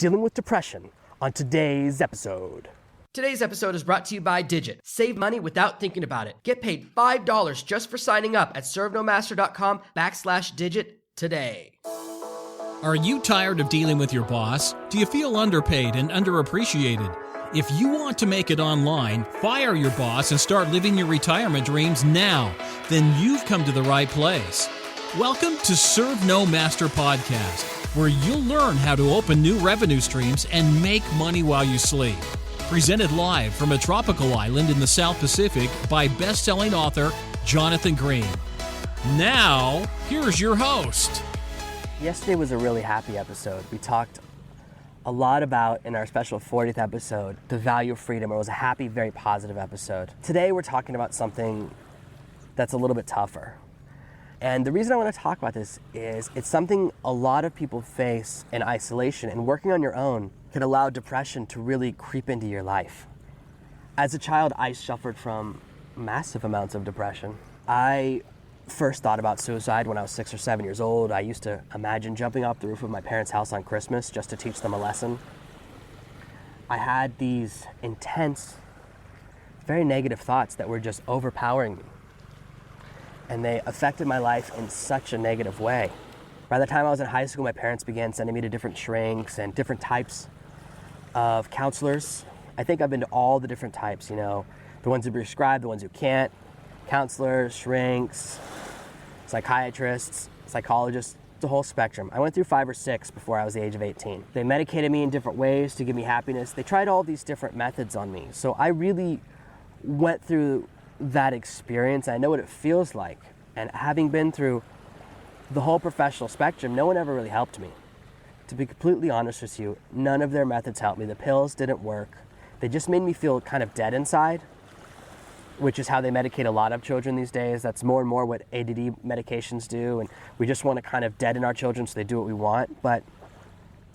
dealing with depression on today's episode. Today's episode is brought to you by Digit. Save money without thinking about it. Get paid $5 just for signing up at servenomaster.com/digit today. Are you tired of dealing with your boss? Do you feel underpaid and underappreciated? If you want to make it online, fire your boss and start living your retirement dreams now, then you've come to the right place. Welcome to Serve No Master Podcast, where you'll learn how to open new revenue streams and make money while you sleep. Presented live from a tropical island in the South Pacific by best-selling author Jonathan Green. Now, here's your host. Yesterday was a really happy episode. We talked a lot about, in our special 40th episode, the value of freedom. It was a happy, very positive episode. Today we're talking about something that's a little bit tougher. And the reason I want to talk about this is it's something a lot of people face in isolation, and working on your own can allow depression to really creep into your life. As a child, I suffered from massive amounts of depression. I first thought about suicide when I was 6 or 7 years old. I used to imagine jumping off the roof of my parents' house on Christmas just to teach them a lesson. I had these intense, very negative thoughts that were just overpowering me. And they affected my life in such a negative way. By the time I was in high school, my parents began sending me to different shrinks and different types of counselors. I think I've been to all the different types, the ones who prescribe, the ones who can't, counselors, shrinks, psychiatrists, psychologists, the whole spectrum. I went through 5 or 6 before I was the age of 18. They medicated me in different ways to give me happiness. They tried all these different methods on me. So I really went through that experience. I know what it feels like. And having been through the whole professional spectrum, no one ever really helped me. To be completely honest with you, none of their methods helped me. The pills didn't work. They just made me feel kind of dead inside, which is how they medicate a lot of children these days. That's more and more what ADD medications do. And we just want to kind of deaden our children so they do what we want. But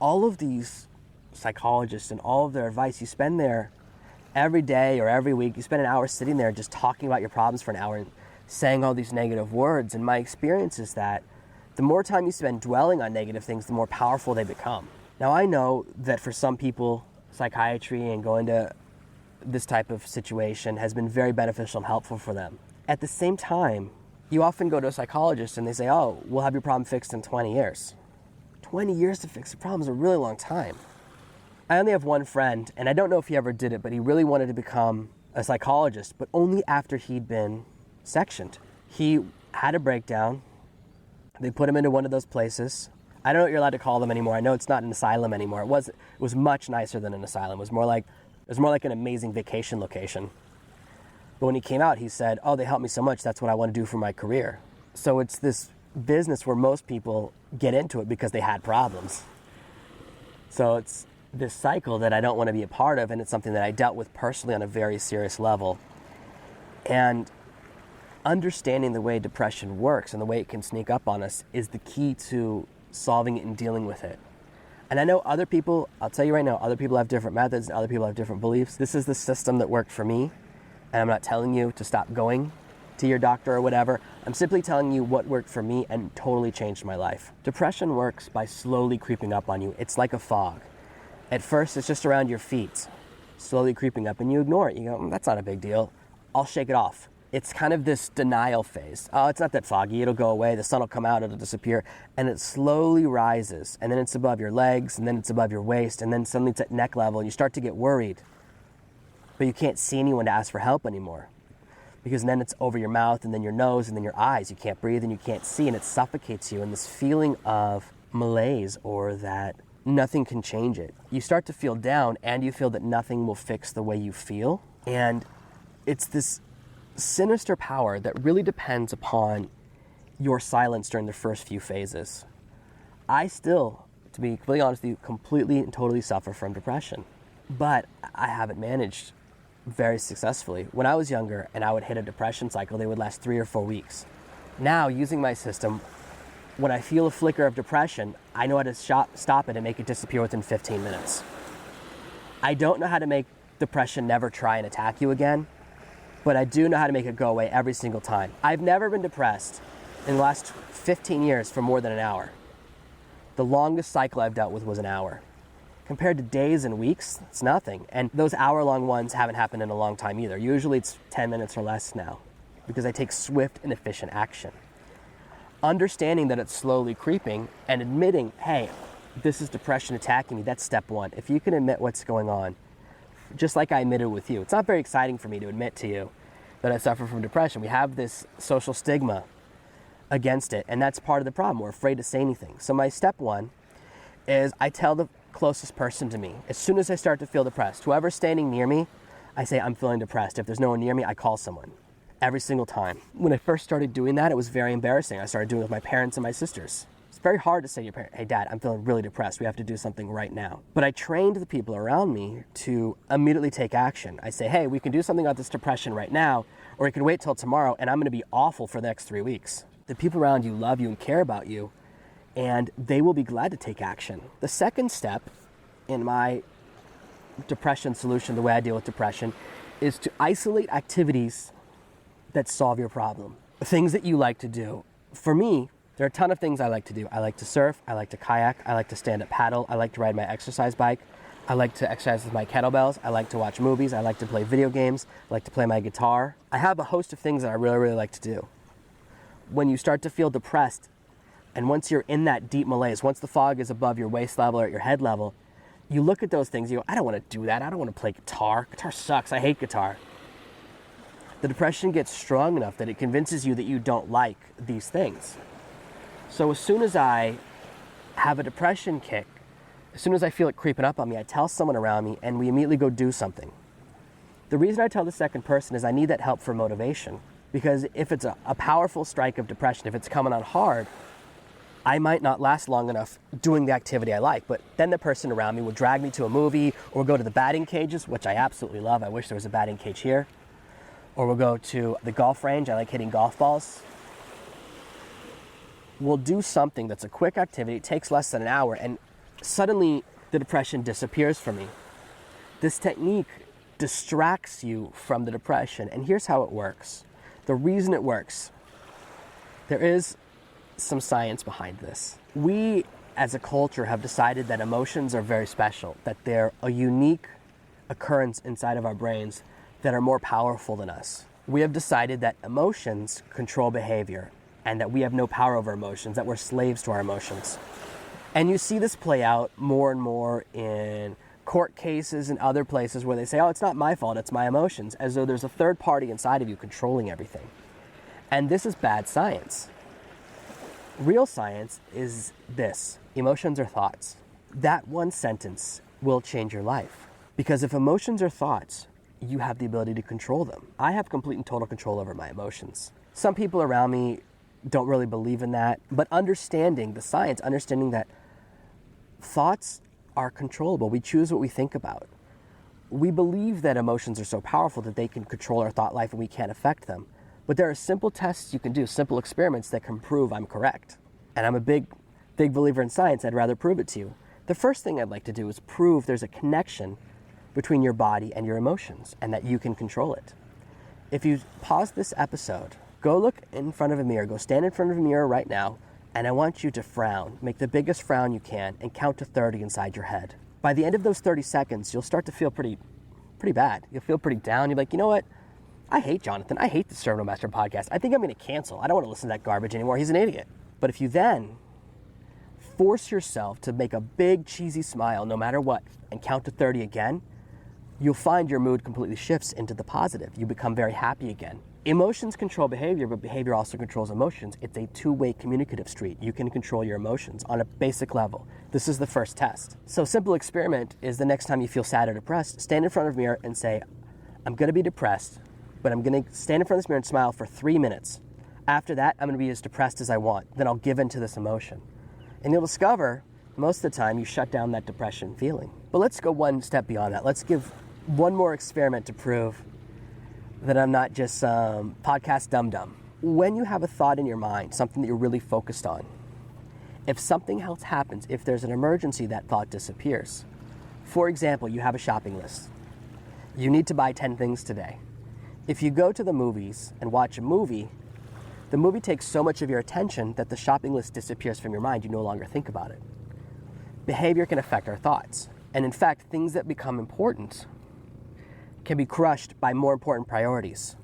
all of these psychologists and all of their advice, you spend there every day or every week, you spend an hour sitting there just talking about your problems for an hour and saying all these negative words. And my experience is that the more time you spend dwelling on negative things, the more powerful they become. Now, I know that for some people, psychiatry and going to this type of situation has been very beneficial and helpful for them. At the same time, you often go to a psychologist and they say, oh, we'll have your problem fixed in 20 years. 20 years to fix a problem is a really long time. I only have one friend, and I don't know if he ever did it, but he really wanted to become a psychologist, but only after he'd been sectioned. He had a breakdown. They put him into one of those places. I don't know what you're allowed to call them anymore. I know it's not an asylum anymore. It was much nicer than an asylum. It was more like an amazing vacation location. But when he came out, he said, oh, they helped me so much, that's what I want to do for my career. So it's this business where most people get into it because they had problems. So it's this cycle that I don't want to be a part of, and it's something that I dealt with personally on a very serious level. And understanding the way depression works and the way it can sneak up on us is the key to solving it and dealing with it. And I know other people, I'll tell you right now, other people have different methods and other people have different beliefs. This is the system that worked for me, and I'm not telling you to stop going to your doctor or whatever. I'm simply telling you what worked for me and totally changed my life. Depression works by slowly creeping up on you. It's like a fog. At first, it's just around your feet, slowly creeping up, and you ignore it. You go, that's not a big deal. I'll shake it off. It's kind of this denial phase. Oh, it's not that foggy. It'll go away. The sun will come out. It'll disappear. And it slowly rises. And then it's above your legs. And then it's above your waist. And then suddenly it's at neck level. And you start to get worried. But you can't see anyone to ask for help anymore. Because then it's over your mouth and then your nose and then your eyes. You can't breathe and you can't see. And it suffocates you. And this feeling of malaise, or that nothing can change it. You start to feel down, and you feel that nothing will fix the way you feel. And it's this sinister power that really depends upon your silence during the first few phases. I still, to be completely honest with you, completely and totally suffer from depression. But I haven't managed very successfully. When I was younger and I would hit a depression cycle, they would last 3 or 4 weeks. Now, using my system, when I feel a flicker of depression, I know how to stop it and make it disappear within 15 minutes. I don't know how to make depression never try and attack you again, but I do know how to make it go away every single time. I've never been depressed in the last 15 years for more than an hour. The longest cycle I've dealt with was an hour. Compared to days and weeks, it's nothing. And those hour-long ones haven't happened in a long time either. Usually it's 10 minutes or less now because I take swift and efficient action. Understanding that it's slowly creeping and admitting, hey, this is depression attacking me, that's step one. If you can admit what's going on, just like I admitted with you. It's not very exciting for me to admit to you that I suffer from depression. We have this social stigma against it, and that's part of the problem. We're afraid to say anything. So my step one is I tell the closest person to me. As soon as I start to feel depressed, whoever's standing near me, I say, I'm feeling depressed. If there's no one near me, I call someone. Every single time. When I first started doing that, it was very embarrassing. I started doing it with my parents and my sisters. It's very hard to say to your parent, hey dad, I'm feeling really depressed. We have to do something right now. But I trained the people around me to immediately take action. I say, hey, we can do something about this depression right now, or you can wait till tomorrow and I'm gonna be awful for the next 3 weeks. The people around you love you and care about you, and they will be glad to take action. The second step in my depression solution, the way I deal with depression, is to isolate activities that solve your problem. Things that you like to do. For me, there are a ton of things I like to do. I like to surf, I like to kayak, I like to stand-up paddle, I like to ride my exercise bike, I like to exercise with my kettlebells, I like to watch movies, I like to play video games, I like to play my guitar. I have a host of things that I really, really like to do. When you start to feel depressed, and once you're in that deep malaise, once the fog is above your waist level or at your head level, you look at those things, you go, I don't want to do that. I don't want to play guitar. Guitar sucks. I hate guitar. The depression gets strong enough that it convinces you that you don't like these things. So as soon as I have a depression kick, as soon as I feel it creeping up on me, I tell someone around me and we immediately go do something. The reason I tell the second person is I need that help for motivation. Because if it's a powerful strike of depression, if it's coming on hard, I might not last long enough doing the activity I like, but then the person around me will drag me to a movie or go to the batting cages, which I absolutely love. I wish there was a batting cage here. Or we'll go to the golf range. I like hitting golf balls. We'll do something that's a quick activity. It takes less than an hour, and suddenly the depression disappears from me. This technique distracts you from the depression, and here's how it works. The reason it works, there is some science behind this. We, as a culture, have decided that emotions are very special, that they're a unique occurrence inside of our brains that are more powerful than us. We have decided that emotions control behavior and that we have no power over emotions, that we're slaves to our emotions. And you see this play out more and more in court cases and other places where they say, oh, it's not my fault, it's my emotions, as though there's a third party inside of you controlling everything. And this is bad science. Real science is this: emotions are thoughts. That one sentence will change your life. Because if emotions are thoughts, you have the ability to control them. I have complete and total control over my emotions. Some people around me don't really believe in that, but understanding the science, understanding that thoughts are controllable. We choose what we think about. We believe that emotions are so powerful that they can control our thought life and we can't affect them. But there are simple tests you can do, simple experiments that can prove I'm correct. And I'm a big believer in science. I'd rather prove it to you. The first thing I'd like to do is prove there's a connection between your body and your emotions and that you can control it. If you pause this episode, go look in front of a mirror, go stand in front of a mirror right now, and I want you to frown. Make the biggest frown you can and count to 30 inside your head. By the end of those 30 seconds, you'll start to feel pretty bad. You'll feel pretty down. You'll be like, you know what? I hate Jonathan. I hate the Servo Master podcast. I think I'm going to cancel. I don't want to listen to that garbage anymore. He's an idiot. But if you then force yourself to make a big cheesy smile no matter what and count to 30 again, you'll find your mood completely shifts into the positive. You become very happy again. Emotions control behavior, but behavior also controls emotions. It's a two-way communicative street. You can control your emotions on a basic level. This is the first test. So a simple experiment is the next time you feel sad or depressed, stand in front of a mirror and say, I'm going to be depressed, but I'm going to stand in front of this mirror and smile for 3 minutes. After that, I'm going to be as depressed as I want. Then I'll give in to this emotion. And you'll discover most of the time you shut down that depression feeling. But let's go one step beyond that. Let's give one more experiment to prove that I'm not just podcast dum-dum. When you have a thought in your mind, something that you're really focused on, if something else happens, if there's an emergency, that thought disappears. For example, you have a shopping list. You need to buy 10 things today. If you go to the movies and watch a movie, the movie takes so much of your attention that the shopping list disappears from your mind. You no longer think about it. Behavior can affect our thoughts. And in fact, things that become important can be crushed by more important priorities.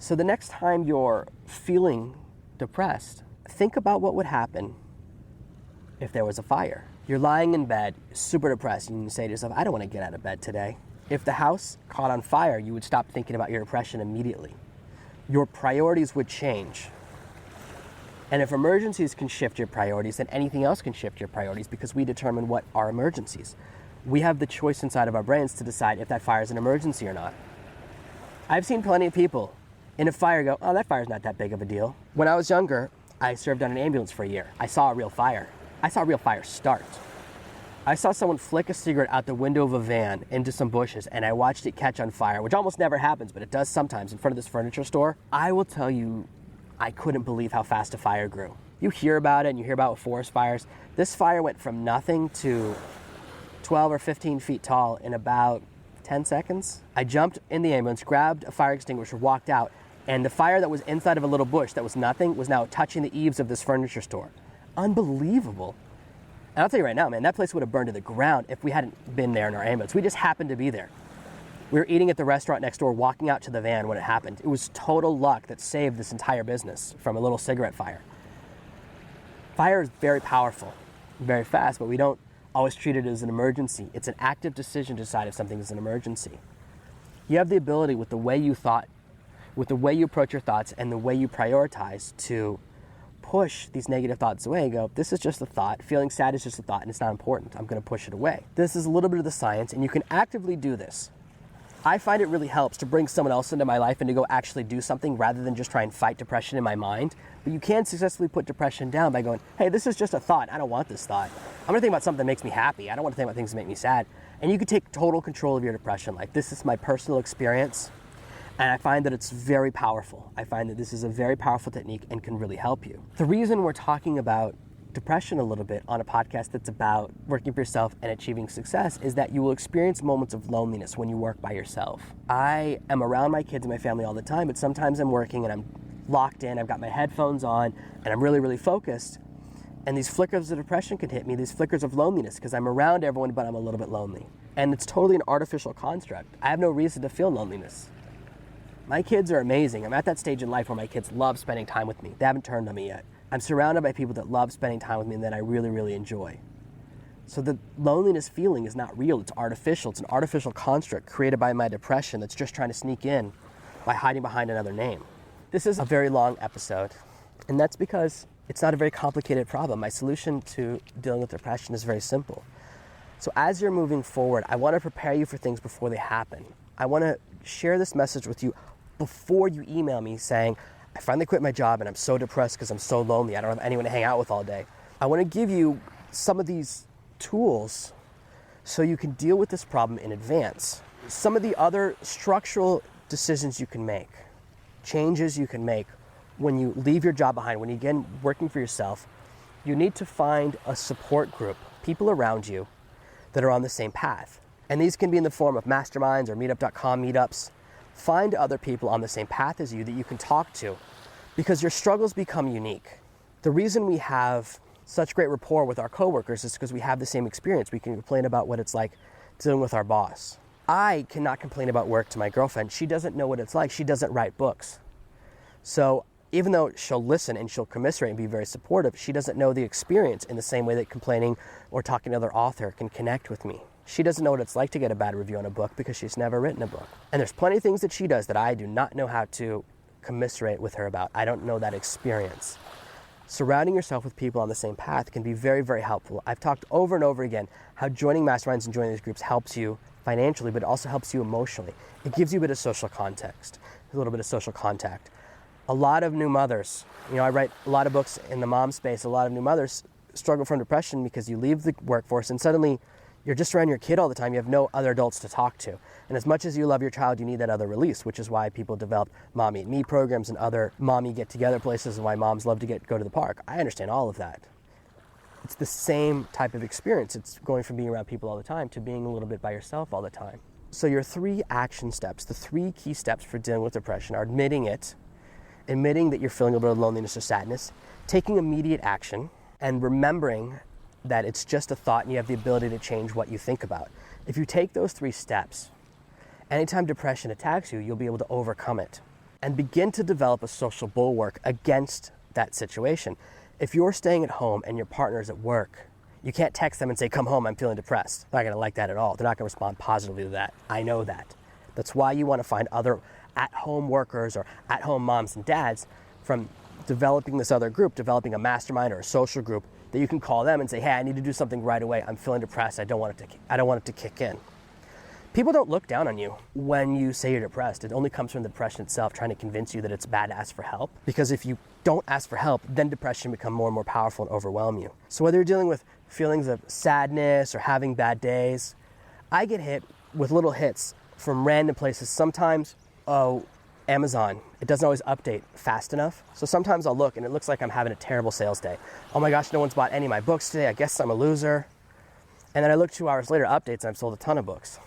So the next time you're feeling depressed, think about what would happen if there was a fire. You're lying in bed, super depressed, and you say to yourself, I don't want to get out of bed today. If the house caught on fire, you would stop thinking about your depression immediately. Your priorities would change. And if emergencies can shift your priorities, then anything else can shift your priorities because we determine what are emergencies. We have the choice inside of our brains to decide if that fire is an emergency or not. I've seen plenty of people in a fire go, oh, that fire's not that big of a deal. When I was younger, I served on an ambulance for a year. I saw a real fire. I saw a real fire start. I saw someone flick a cigarette out the window of a van into some bushes, and I watched it catch on fire, which almost never happens, but it does sometimes in front of this furniture store. I will tell you, I couldn't believe how fast a fire grew. You hear about it, and you hear about forest fires. This fire went from nothing to 12 or 15 feet tall in about 10 seconds. I jumped in the ambulance, grabbed a fire extinguisher, walked out, and the fire that was inside of a little bush that was nothing was now touching the eaves of this furniture store. Unbelievable. And I'll tell you right now, man, that place would have burned to the ground if we hadn't been there in our ambulance. We just happened to be there. We were eating at the restaurant next door, walking out to the van when it happened. It was total luck that saved this entire business from a little cigarette fire. Fire is very powerful, very fast, but we don't always treat it as an emergency. It's an active decision to decide if something is an emergency. You have the ability with the way you thought, with the way you approach your thoughts and the way you prioritize to push these negative thoughts away and go, this is just a thought, feeling sad is just a thought and it's not important, I'm going to push it away. This is a little bit of the science and you can actively do this. I find it really helps to bring someone else into my life and to go actually do something rather than just try and fight depression in my mind. But you can successfully put depression down by going, hey, this is just a thought, I don't want this thought. I'm going to think about something that makes me happy, I don't want to think about things that make me sad. And you can take total control of your depression. Like, this is my personal experience. And I find that it's very powerful. I find that this is a very powerful technique and can really help you. The reason we're talking about depression a little bit on a podcast that's about working for yourself and achieving success is that you will experience moments of loneliness when you work by yourself. I am around my kids and my family all the time, but sometimes I'm working and I'm locked in, I've got my headphones on, and I'm really, really focused. And these flickers of depression can hit me, these flickers of loneliness, because I'm around everyone, but I'm a little bit lonely. And it's totally an artificial construct. I have no reason to feel loneliness. My kids are amazing. I'm at that stage in life where my kids love spending time with me. They haven't turned on me yet. I'm surrounded by people that love spending time with me and that I really, really enjoy. So the loneliness feeling is not real. It's artificial. It's an artificial construct created by my depression that's just trying to sneak in by hiding behind another name. This is a very long episode, and that's because it's not a very complicated problem. My solution to dealing with depression is very simple. So as you're moving forward, I want to prepare you for things before they happen. I want to share this message with you before you email me saying, I finally quit my job and I'm so depressed because I'm so lonely. I don't have anyone to hang out with all day. I want to give you some of these tools so you can deal with this problem in advance. Some of the other structural decisions you can make, changes you can make when you leave your job behind, when you begin working for yourself, you need to find a support group, people around you that are on the same path. And these can be in the form of masterminds or meetup.com meetups. Find other people on the same path as you that you can talk to, because your struggles become unique. The reason we have such great rapport with our coworkers is because we have the same experience. We can complain about what it's like dealing with our boss. I cannot complain about work to my girlfriend. She doesn't know what it's like. She doesn't write books. So even though she'll listen and she'll commiserate and be very supportive, she doesn't know the experience in the same way that complaining or talking to another author can connect with me. She doesn't know what it's like to get a bad review on a book because she's never written a book. And there's plenty of things that she does that I do not know how to commiserate with her about. I don't know that experience. Surrounding yourself with people on the same path can be very, very helpful. I've talked over and over again how joining masterminds and joining these groups helps you financially, but it also helps you emotionally. It gives you a bit of social context, a little bit of social contact. A lot of new mothers, I write a lot of books in the mom space. A lot of new mothers struggle from depression because you leave the workforce and suddenly you're just around your kid all the time. You have no other adults to talk to. And as much as you love your child, you need that other release, which is why people develop Mommy and Me programs and other mommy get-together places and why moms love to go to the park. I understand all of that. It's the same type of experience. It's going from being around people all the time to being a little bit by yourself all the time. So your 3 action steps, the 3 key steps for dealing with depression are admitting that you're feeling a little bit of loneliness or sadness, taking immediate action, and remembering that it's just a thought and you have the ability to change what you think about. If you take those 3 steps, anytime depression attacks you, you'll be able to overcome it and begin to develop a social bulwark against that situation. If you're staying at home and your partner's at work, you can't text them and say, come home, I'm feeling depressed. They're not gonna like that at all. They're not gonna respond positively to that. I know that. That's why you wanna find other at-home workers or at-home moms and dads from developing this other group, developing a mastermind or a social group that you can call them and say, hey, I need to do something right away. I'm feeling depressed. I don't want it to kick in. People don't look down on you when you say you're depressed. It only comes from the depression itself trying to convince you that it's bad to ask for help. Because if you don't ask for help, then depression become more and more powerful and overwhelm you. So whether you're dealing with feelings of sadness or having bad days, I get hit with little hits from random places. Sometimes, Amazon, it doesn't always update fast enough. So sometimes I'll look and it looks like I'm having a terrible sales day. Oh my gosh, no one's bought any of my books today. I guess I'm a loser. And then I look 2 hours later, updates, and I've sold a ton of books.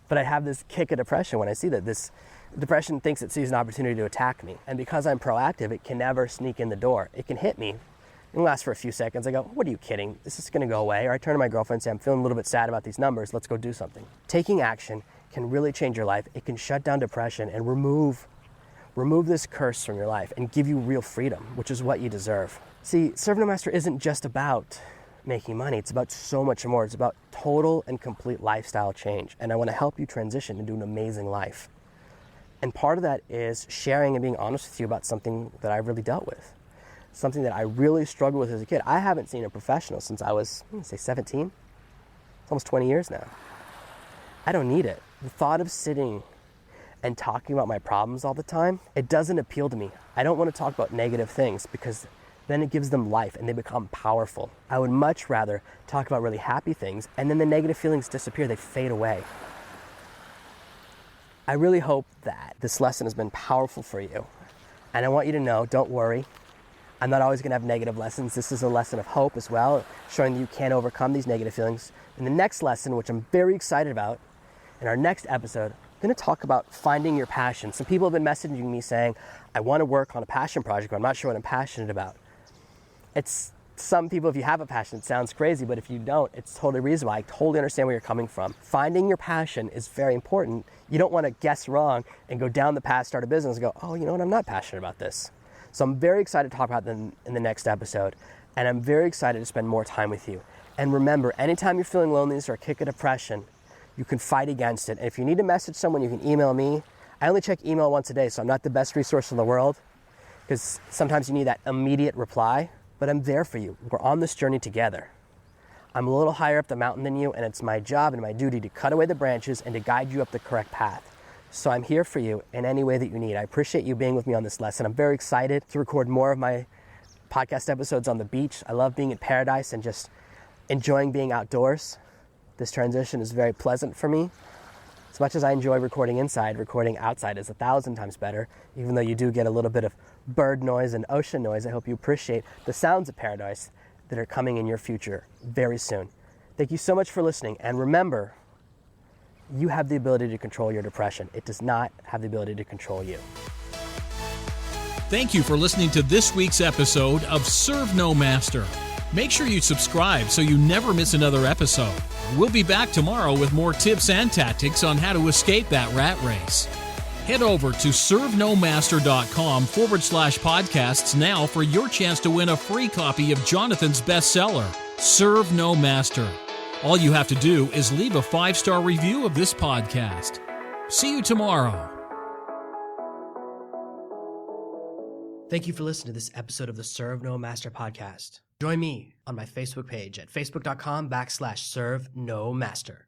But I have this kick of depression when I see that. This depression thinks it sees an opportunity to attack me. And because I'm proactive, it can never sneak in the door. It can hit me. It can last for a few seconds. I go, what are you kidding? This is gonna go away. Or I turn to my girlfriend and say, I'm feeling a little bit sad about these numbers. Let's go do something. Taking action can really change your life. It can shut down depression and remove this curse from your life and give you real freedom, which is what you deserve. See, Serve No Master isn't just about making money. It's about so much more. It's about total and complete lifestyle change. And I want to help you transition into an amazing life. And part of that is sharing and being honest with you about something that I've really dealt with. Something that I really struggled with as a kid. I haven't seen a professional since I was, 17. It's almost 20 years now. I don't need it. The thought of sitting and talking about my problems all the time, it doesn't appeal to me. I don't want to talk about negative things because then it gives them life and they become powerful. I would much rather talk about really happy things and then the negative feelings disappear, they fade away. I really hope that this lesson has been powerful for you. And I want you to know, don't worry, I'm not always gonna have negative lessons. This is a lesson of hope as well, showing that you can overcome these negative feelings. In the next lesson, which I'm very excited about, in our next episode, I'm gonna talk about finding your passion. Some people have been messaging me saying, I wanna work on a passion project, but I'm not sure what I'm passionate about. It's some people, if you have a passion, it sounds crazy, but if you don't, it's totally reasonable. I totally understand where you're coming from. Finding your passion is very important. You don't want to guess wrong and go down the path, start a business and go, oh, you know what, I'm not passionate about this. So I'm very excited to talk about them in the next episode, and I'm very excited to spend more time with you. And remember, anytime you're feeling loneliness or a kick of depression, you can fight against it. And if you need to message someone, you can email me. I only check email once a day, so I'm not the best resource in the world, because sometimes you need that immediate reply. But I'm there for you. We're on this journey together. I'm a little higher up the mountain than you, and it's my job and my duty to cut away the branches and to guide you up the correct path. So I'm here for you in any way that you need. I appreciate you being with me on this lesson. I'm very excited to record more of my podcast episodes on the beach. I love being in paradise and just enjoying being outdoors. This transition is very pleasant for me. As much as I enjoy recording inside, recording outside is 1,000 times better, even though you do get a little bit of bird noise and ocean noise. I hope you appreciate the sounds of paradise that are coming in your future very soon. Thank you so much for listening, and remember, you have the ability to control your depression. It does not have the ability to control you. Thank you for listening to this week's episode of Serve No Master. Make sure you subscribe so you never miss another episode. We'll be back tomorrow with more tips and tactics on how to escape that rat race. Head over to servenomaster.com/podcasts now for your chance to win a free copy of Jonathan's bestseller, Serve No Master. All you have to do is leave a 5-star review of this podcast. See you tomorrow. Thank you for listening to this episode of the Serve No Master podcast. Join me on my Facebook page at facebook.com/Serve No Master.